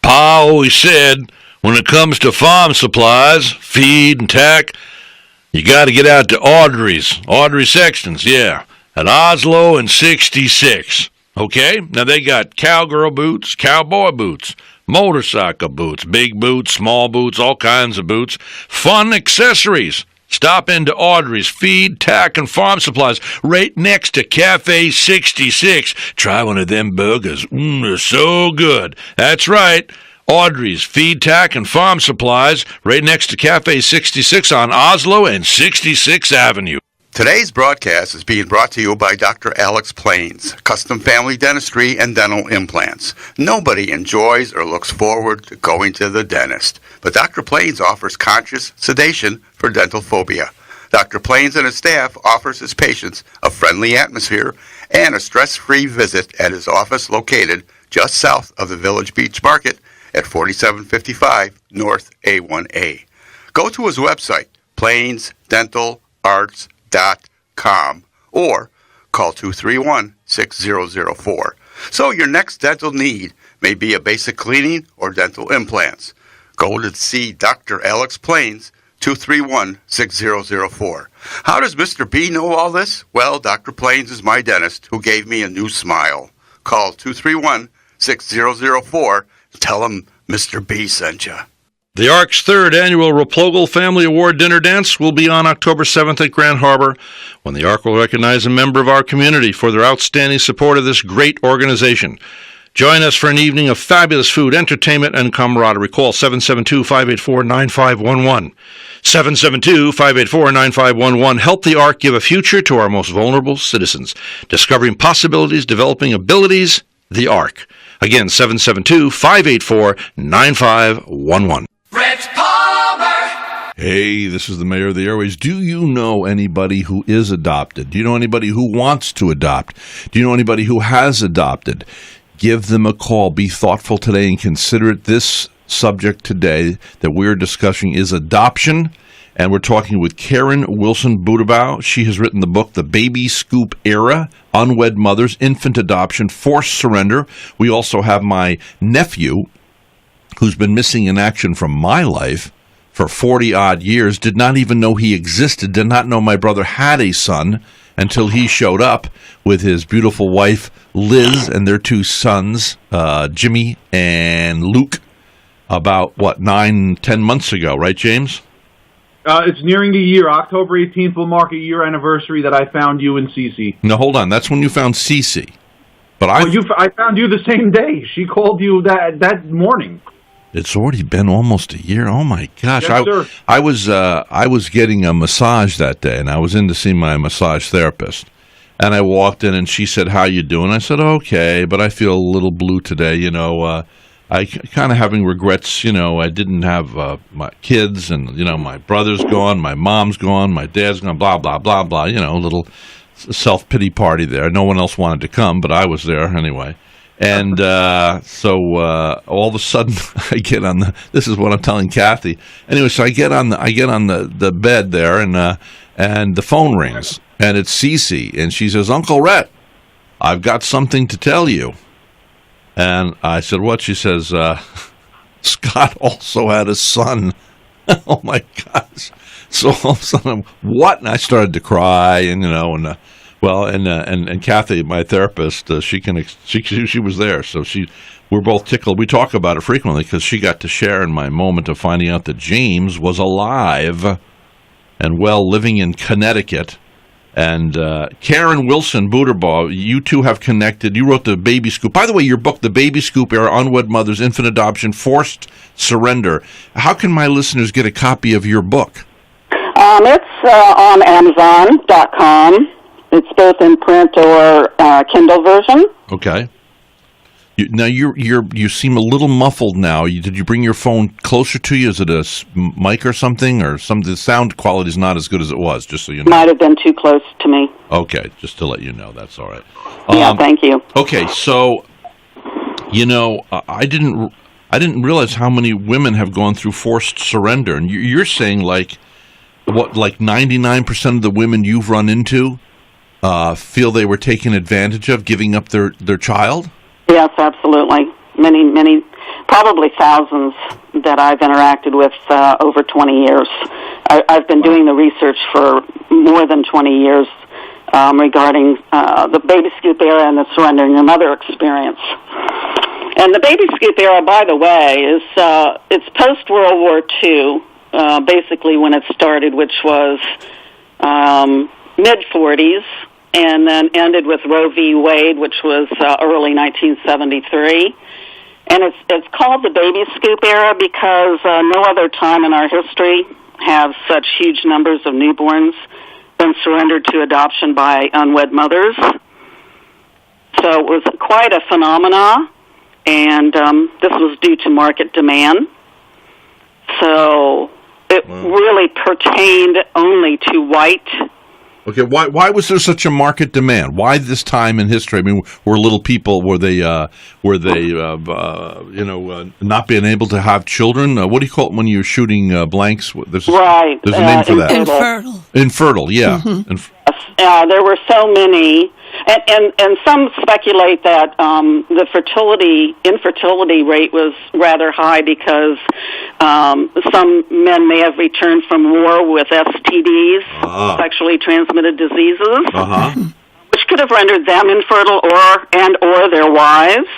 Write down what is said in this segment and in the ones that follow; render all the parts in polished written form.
Pa always said, when it comes to farm supplies, feed and tack, you got to get out to Audrey Sexton's, yeah, at Oslo and 66. Okay? Now they got cowgirl boots, cowboy boots, motorcycle boots, big boots, small boots, all kinds of boots, fun accessories. Stop into Audrey's Feed, Tack, and Farm Supplies right next to Cafe 66. Try one of them burgers. They're so good. That's right. Audrey's Feed, Tack, and Farm Supplies right next to Cafe 66 on Oslo and 66th Avenue. Today's broadcast is being brought to you by Dr. Alex Plains, Custom Family Dentistry and Dental Implants. Nobody enjoys or looks forward to going to the dentist, but Dr. Plains offers conscious sedation for dental phobia. Dr. Plains and his staff offers his patients a friendly atmosphere and a stress-free visit at his office located just south of the Village Beach Market at 4755 North A1A. Go to his website, plainsdentalarts.com, or call 231-6004. So your next dental need may be a basic cleaning or dental implants. Go to see Dr. Alex Plains, 231-6004. How does Mr. B know all this? Well, Dr. Plains is my dentist who gave me a new smile. Call 231-6004. Tell him Mr. B sent you. The ARC's third annual Replogle Family Award Dinner Dance will be on October 7th at Grand Harbor, when the ARC will recognize a member of our community for their outstanding support of this great organization. Join us for an evening of fabulous food, entertainment, and camaraderie. Call 772-584-9511. 772-584-9511. Help the ARC give a future to our most vulnerable citizens. Discovering possibilities, developing abilities, the ARC. Again, 772-584-9511. Rhett Palmer! Hey, this is the Mayor of the Airways. Do you know anybody who is adopted? Do you know anybody who wants to adopt? Do you know anybody who has adopted? Give them a call. Be thoughtful today and consider it. This subject today that we're discussing is adoption, and we're talking with Karen Wilson-Buterbaugh. She has written the book, The Baby Scoop Era, Unwed Mothers, Infant Adoption, Forced Surrender. We also have my nephew, who's been missing in action from my life for 40-odd years, did not even know he existed, did not know my brother had a son until he showed up with his beautiful wife, Liz, and their two sons, Jimmy and Luke, about, 9-10 months ago, right, James? It's nearing a year. October 18th will mark a year anniversary that I found you and Cece. No, hold on. That's when you found Cece. But I found you the same day. She called you that morning. It's already been almost a year. Oh my gosh! Yes, sir. I was getting a massage that day, and I was in to see my massage therapist. And I walked in, and she said, "How you doing?" I said, "Okay, but I feel a little blue today. I kind of having regrets. I didn't have my kids, and my brother's gone, my mom's gone, my dad's gone. Blah blah blah blah. A little self-pity party there. No one else wanted to come, but I was there anyway." And so all of a sudden, I get on this is what I'm telling Kathy. Anyway, so I get on the bed there, and the phone rings, and it's Cece, and she says, "Uncle Rhett, I've got something to tell you." And I said, "What?" She says, "Scott also had a son." Oh my gosh! So all of a sudden, what? And I started to cry, and and Kathy, my therapist, she was there, so we're both tickled. We talk about it frequently because she got to share in my moment of finding out that James was alive and well, living in Connecticut. And Karen Wilson-Buterbaugh, you two have connected. You wrote The Baby Scoop. By the way, your book, The Baby Scoop Era, Unwed Mothers, Infant Adoption, Forced Surrender. How can my listeners get a copy of your book? It's on Amazon.com. It's both in print or Kindle version. Okay. You seem a little muffled now. Did you bring your phone closer to you? Is it a mic or something? Or the sound quality is not as good as it was, just so you know. Might have been too close to me. Okay, just to let you know. That's all right. Yeah, thank you. Okay, so, I didn't realize how many women have gone through forced surrender. And you're saying, like 99% of the women you've run into feel they were taken advantage of, giving up their child? Yes, absolutely. many, probably thousands that I've interacted with over 20 years. I've been doing the research for more than 20 years regarding the baby scoop era and the surrendering your mother experience. And the baby scoop era, by the way, is it's post-World War II, basically when it started, which was mid-40s, and then ended with Roe v. Wade, which was early 1973. And it's called the baby scoop era because no other time in our history have such huge numbers of newborns been surrendered to adoption by unwed mothers. So it was quite a phenomena, and this was due to market demand. So it really pertained only to white. Okay, why was there such a market demand? Why this time in history? I mean, were little people not being able to have children? What do you call it when you're shooting blanks? There's a name for that. Infertile, yeah. Mm-hmm. There were so many, and some speculate that the infertility rate was rather high because some men may have returned from war with STDs, sexually transmitted diseases, which could have rendered them infertile or their wives.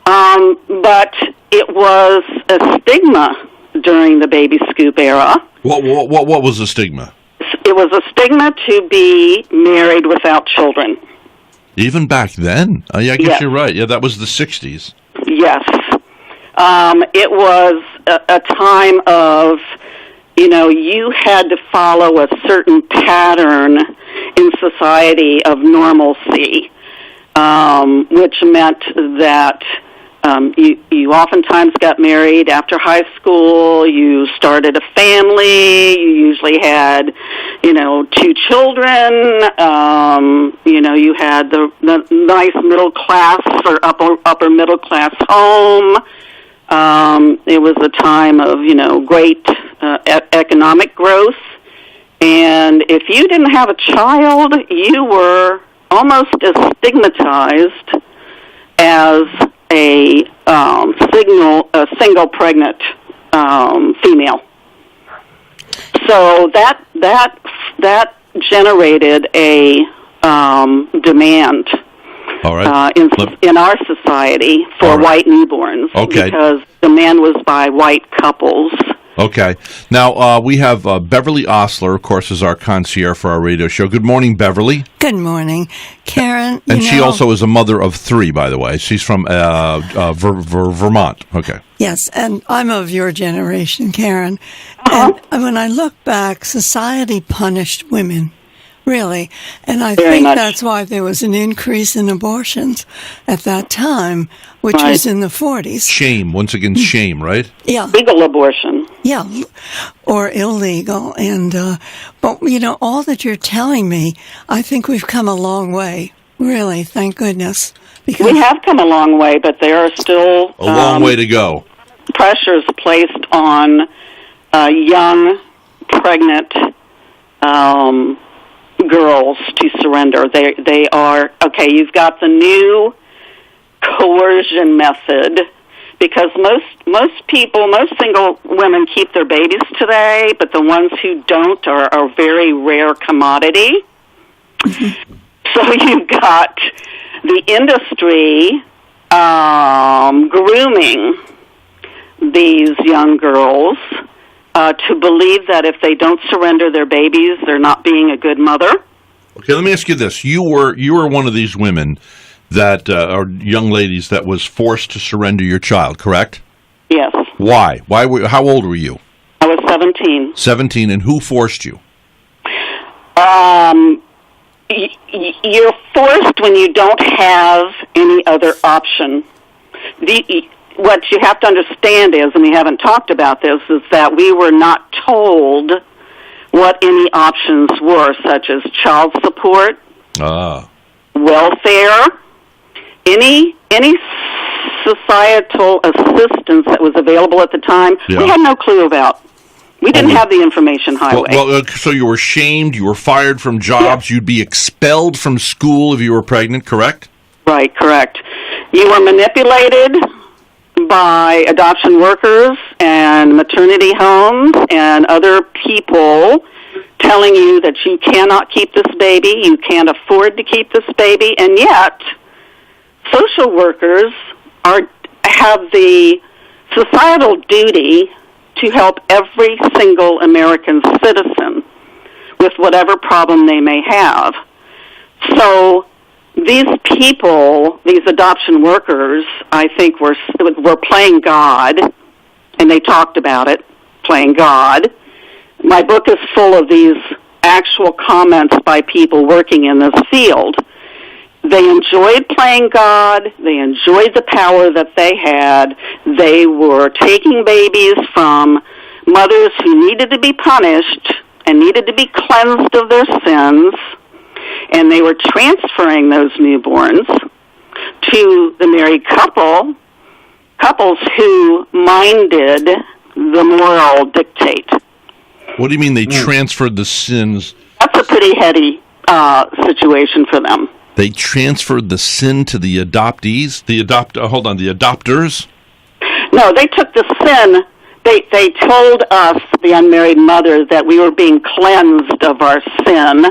But it was a stigma during the baby scoop era. What was the stigma? It was a stigma to be married without children. Even back then? Yeah, I guess you're right. Yeah, that was the 60s. Yes. It was a time of, you had to follow a certain pattern in society of normalcy, which meant that you oftentimes got married after high school. You started a family. You usually had, 2 children. You had the nice middle class or upper middle class home. It was a time of, great economic growth. And if you didn't have a child, you were almost as stigmatized as a single pregnant female. So that generated a demand in our society for white newborns because demand was by white couples. Okay. Now, we have Beverly Osler, of course, is our concierge for our radio show. Good morning, Beverly. Good morning, Karen. And she also is a mother of 3, by the way. She's from Vermont. Okay. Yes, and I'm of your generation, Karen. And when I look back, society punished women. Really. And I think that's why there was an increase in abortions at that time, which was in the 40s. Shame. Once again, shame, right? Yeah. Legal abortion. Yeah. Or illegal. And, but, all that you're telling me, I think we've come a long way. Really. Thank goodness. Because we have come a long way, but there are still a long way to go. Pressures placed on young, pregnant, girls to surrender. They are you've got the new coercion method because most single women keep their babies today, but the ones who don't are a very rare commodity. So you've got the industry grooming these young girls to believe that if they don't surrender their babies, they're not being a good mother. Okay, let me ask you this: you were one of these women that or young ladies that was forced to surrender your child, correct? Yes. Why? How old were you? I was 17. 17, and who forced you? You're forced when you don't have any other option. What you have to understand is, and we haven't talked about this, is that we were not told what any options were, such as child support, welfare, any societal assistance that was available at the time. Yeah. We had no clue about. We didn't have the information highway. So you were shamed, you were fired from jobs, You'd be expelled from school if you were pregnant, correct? Right, correct. You were manipulated. by adoption workers and maternity homes and other people telling you that you cannot keep this baby, you can't afford to keep this baby, and yet social workers have the societal duty to help every single American citizen with whatever problem they may have. So these people, these adoption workers, I think were playing God, and they talked about it, playing God. My book is full of these actual comments by people working in this field. They enjoyed playing God. They enjoyed the power that they had. They were taking babies from mothers who needed to be punished and needed to be cleansed of their sins, and they were transferring those newborns to the married couples who minded the moral dictate. What do you mean they transferred the sins? That's a pretty heady situation for them. They transferred the sin to the adoptees? The adopters? No, they took the sin. They told us, the unmarried mother, that we were being cleansed of our sin.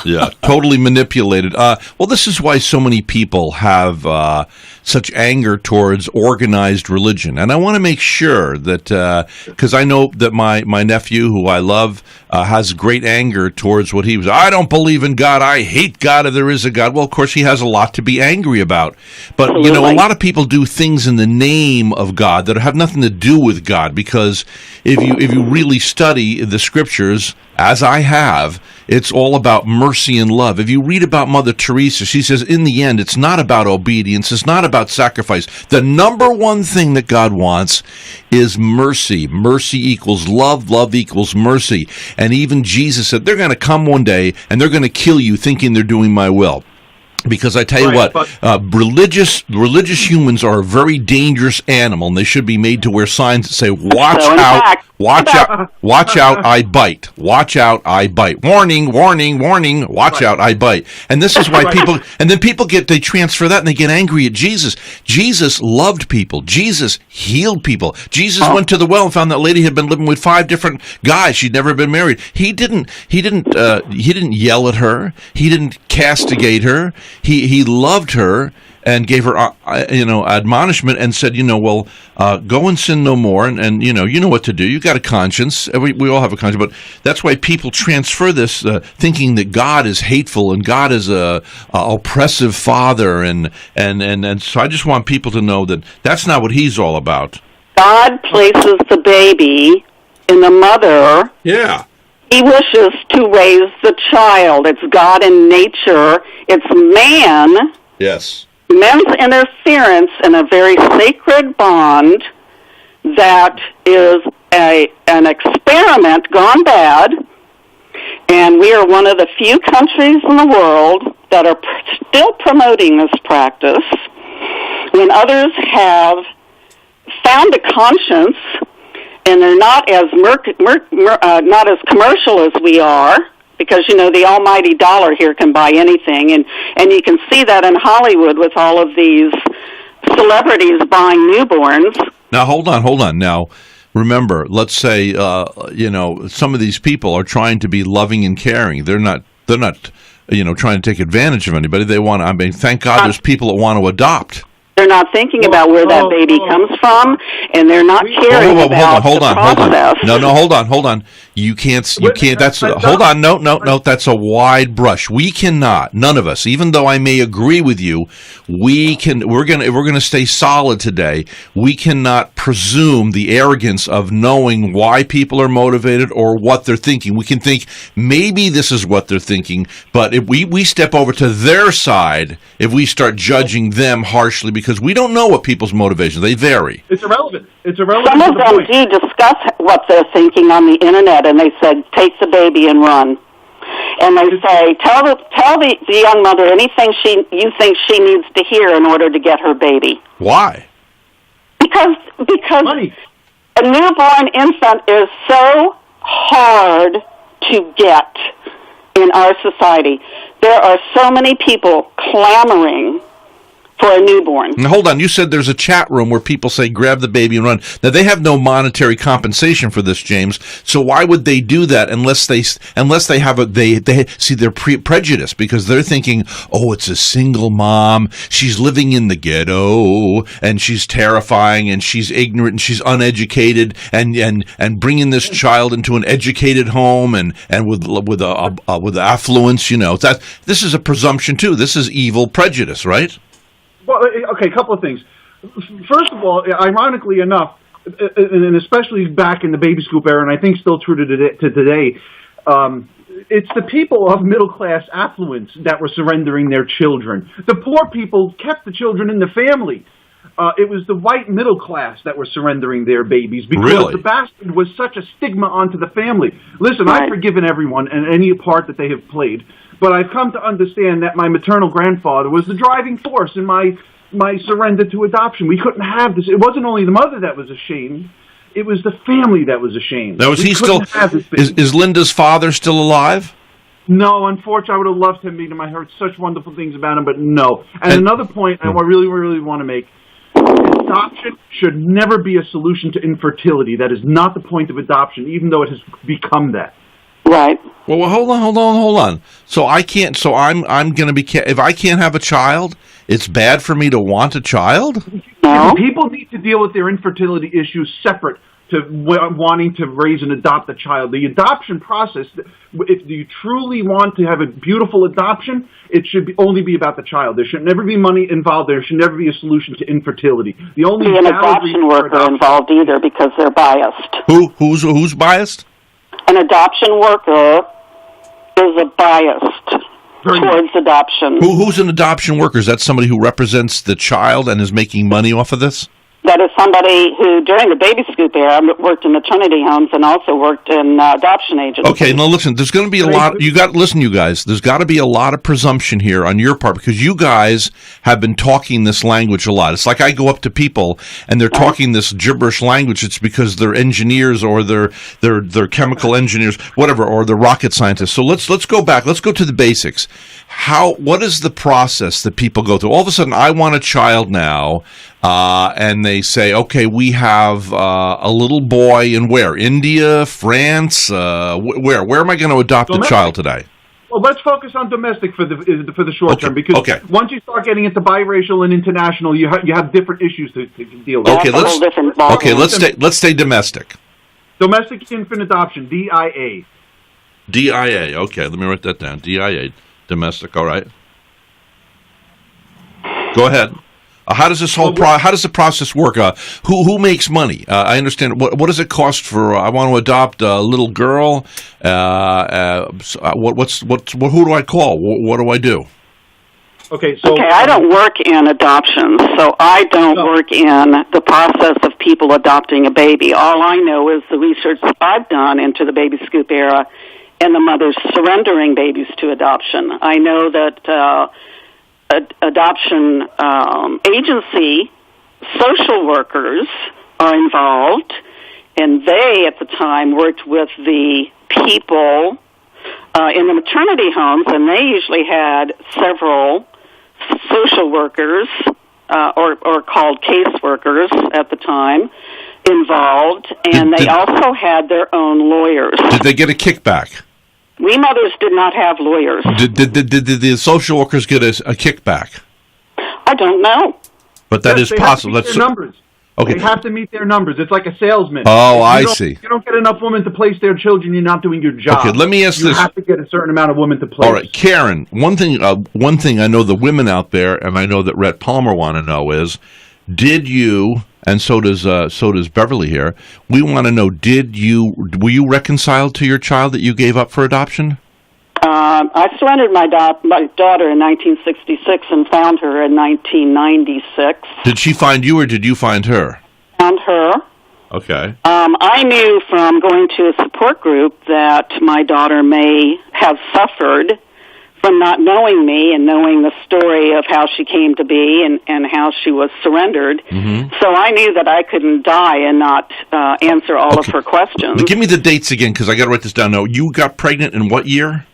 Yeah, totally manipulated. Well, this is why so many people have such anger towards organized religion. And I want to make sure that, because I know that my nephew, who I love, has great anger towards what he was. I don't believe in God. I hate God if there is a God. Well, of course, he has a lot to be angry about. But, Absolutely. you know, a lot of people do things in the name of God that have nothing to do with God, because if you really study the scriptures, as I have, it's all about mercy and love. If you read about Mother Teresa, she says, in the end, it's not about obedience. It's not about sacrifice. The number one thing that God wants is mercy. Mercy equals love. Love equals mercy. And even Jesus said, they're going to come one day and they're going to kill you thinking they're doing my will. Because I tell you what, religious humans are a very dangerous animal, and they should be made to wear signs that say, watch out, watch out, I bite. Watch out, I bite. Warning, warning, warning, watch out, I bite. And this is why people, and then they transfer that and they get angry at Jesus. Jesus loved people. Jesus healed people. Jesus went to the well and found that lady had been living with 5 different guys. She'd never been married. He didn't yell at her. He didn't castigate her. He loved her and gave her, admonishment and said, go and sin no more. And you know what to do. You got a conscience. We all have a conscience. But that's why people transfer this, thinking that God is hateful and God is a oppressive father. And so I just want people to know that that's not what he's all about. God places the baby in the mother. Yeah. He wishes to raise the child. It's God in nature. It's man. Yes. Men's interference in a very sacred bond that is an experiment gone bad, and we are one of the few countries in the world that are still promoting this practice when others have found a conscience and they're not as not as commercial as we are, because the almighty dollar here can buy anything, and you can see that in Hollywood with all of these celebrities buying newborns. Now hold on. Now remember, let's say some of these people are trying to be loving and caring. They're not trying to take advantage of anybody. They want. Thank God there's people that want to adopt. They're not thinking about where that baby comes from, and they're not caring about the process. Hold on. You can't, that's, hold on, no, that's a wide brush. We cannot, none of us, even though I may agree with you, if we're going to stay solid today, we cannot presume the arrogance of knowing why people are motivated or what they're thinking. We can think, maybe this is what they're thinking, but if we step over to their side, if we start judging them harshly, because we don't know what people's motivations, they vary. It's irrelevant. Some of them do discuss what they're thinking on the internet, and they said, take the baby and run. And they say, tell the young mother anything you think she needs to hear in order to get her baby. Why? Because money. A newborn infant is so hard to get in our society. There are so many people clamoring for a newborn. Now, hold on. You said there's a chat room where people say, grab the baby and run. Now, they have no monetary compensation for this, James. So why would they do that unless they have they're prejudiced because they're thinking, oh, it's a single mom. She's living in the ghetto and she's terrifying and she's ignorant and she's uneducated and bringing this child into an educated home and with affluence, this is a presumption too. This is evil prejudice, right? Well, okay, a couple of things. First of all, ironically enough, and especially back in the baby scoop era, and I think still true to today, it's the people of middle-class affluence that were surrendering their children. The poor people kept the children in the family. It was the white middle class that were surrendering their babies because the bastard was such a stigma onto the family. Listen, I've forgiven everyone and any part that they have played. But I've come to understand that my maternal grandfather was the driving force in my surrender to adoption. We couldn't have this. It wasn't only the mother that was ashamed. It was the family that was ashamed. Now, is Linda's father still alive? No, unfortunately, I would have loved him meeting him. I heard such wonderful things about him, but no. And another point I really, really want to make, adoption should never be a solution to infertility. That is not the point of adoption, even though it has become that. Right. Well, hold on. So I'm going to be, if I can't have a child, it's bad for me to want a child? No. People need to deal with their infertility issues separate to wanting to raise and adopt a child. The adoption process, if you truly want to have a beautiful adoption, it should only be about the child. There should never be money involved. There should never be a solution to infertility. The only an adoption worker involved either because they're biased. Who's biased? An adoption worker is biased towards adoption. Who's an adoption worker? Is that somebody who represents the child and is making money off of this? That is somebody who, during the baby scoop era, worked in maternity homes and also worked in adoption agencies. Okay, now listen, there's going to be a lot. You guys. There's got to be a lot of presumption here on your part because you guys have been talking this language a lot. It's like I go up to people and they're talking this gibberish language. It's because they're engineers or they're chemical engineers, whatever, or they're rocket scientists. So let's go back. Let's go to the basics. What is the process that people go through? All of a sudden, I want a child now. And they say, okay, we have a little boy in where? India, France? Where am I going to adopt a child today? Well, let's focus on domestic for the short term because once you start getting into biracial and international, you have different issues to deal with. Okay, let's stay domestic. Domestic infant adoption, DIA. DIA. Okay, let me write that down. DIA, domestic. All right. Go ahead. How does this how does the process work? Who makes money? I understand. What does it cost for? I want to adopt a little girl. Who do I call? What do I do? Okay, I don't work in adoption, so I don't work in the process of people adopting a baby. All I know is the research I've done into the baby scoop era and the mothers surrendering babies to adoption. I know that adoption agency social workers are involved, and they at the time worked with the people in the maternity homes, and they usually had several social workers or called caseworkers at the time involved, and they also had their own lawyers. Did they get a kickback? We mothers did not have lawyers. Did the social workers get a kickback? I don't know. But that is possible. That's numbers. Okay. They have to meet their numbers. It's like a salesman. Oh, I see. You don't get enough women to place their children, you're not doing your job. Okay, let me ask this. You have to get a certain amount of women to place. All right, Karen, one thing I know the women out there, and I know that Rhett Palmer want to know is, did you, and so does Beverly here, we want to know, were you reconciled to your child that you gave up for adoption? I surrendered my daughter in 1966 and found her in 1996. Did she find you or did you find her? Found her. Okay. I knew from going to a support group that my daughter may have suffered from not knowing me and knowing the story of how she came to be and how she was surrendered. Mm-hmm. So I knew that I couldn't die and not answer all of her questions. Give me the dates again, because I got to write this down now. You got pregnant in what year?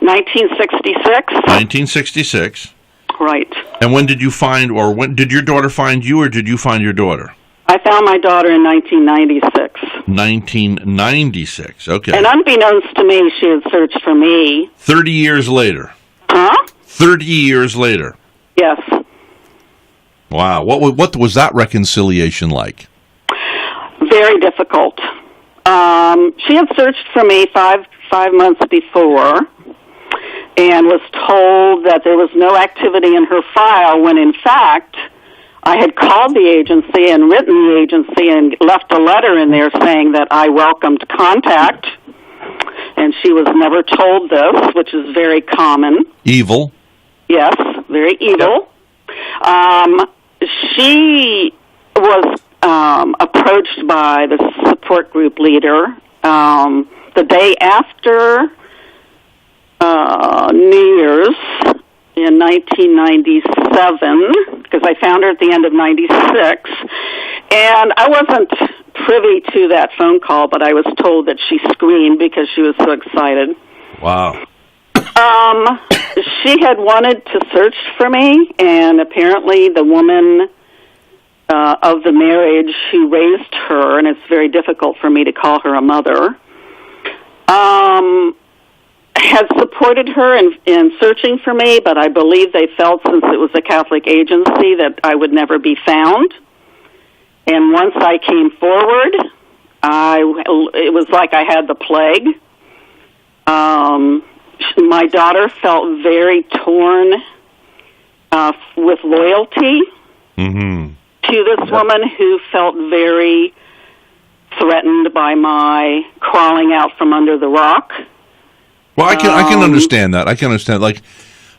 1966. 1966. Right. And when did you find, or when did your daughter find you, or did you find your daughter? I found my daughter in 1996. 1996, okay. And unbeknownst to me, she had searched for me. 30 years later. Huh? 30 years later. Yes. Wow. What was that reconciliation like? Very difficult. She had searched for me five months before and was told that there was no activity in her file when, in fact, I had called the agency and written the agency and left a letter in there saying that I welcomed contact, and she was never told this, which is very common. Evil. Yes, very evil. Yep. She was approached by the support group leader the day after New Year's in 1997, because I found her at the end of 96, and I wasn't privy to that phone call, but I was told that she screamed because she was so excited. Wow. She had wanted to search for me, and apparently the woman of the marriage who raised her, and it's very difficult for me to call her a mother, had supported her in searching for me, but I believe they felt, since it was a Catholic agency, that I would never be found. And once I came forward, it was like I had the plague. My daughter felt very torn with loyalty to this woman who felt very threatened by my crawling out from under the rock. Well, I can understand that. I can understand, like,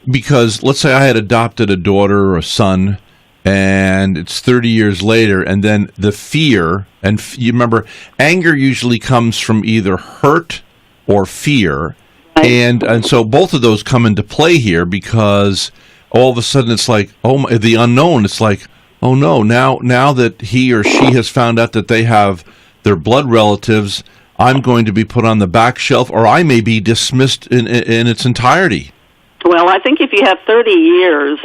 because let's say I had adopted a daughter or a son, and it's 30 years later, and then the fear, and you remember, anger usually comes from either hurt or fear, and so both of those come into play here, because all of a sudden it's like, oh, the unknown. It's like, oh no, now that he or she has found out that they have their blood relatives, I'm going to be put on the back shelf, or I may be dismissed in its entirety. Well, I think if you have 30 years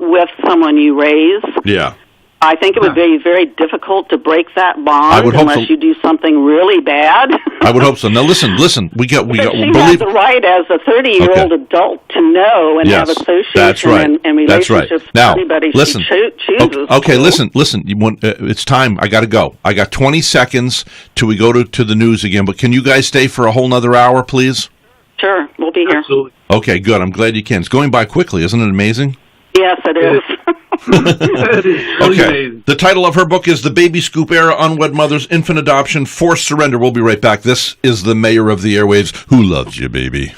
with someone you raise, yeah, I think it would be very difficult to break that bond unless you do something really bad. I would hope so. Now, listen. We got. She has the right as a 30-year-old adult to know and have association and relationships with anybody she chooses. Okay, listen. It's time. I got to go. I got 20 seconds till we go to the news again. But can you guys stay for a whole nother hour, please? Sure, we'll be here. Absolutely. Okay, good. I'm glad you can. It's going by quickly, isn't it amazing? Yes, it is. Okay. The title of her book is The Baby Scoop Era, Unwed Mothers, Infant Adoption, Forced Surrender. We'll be right back. This is the mayor of the airwaves who loves you, baby.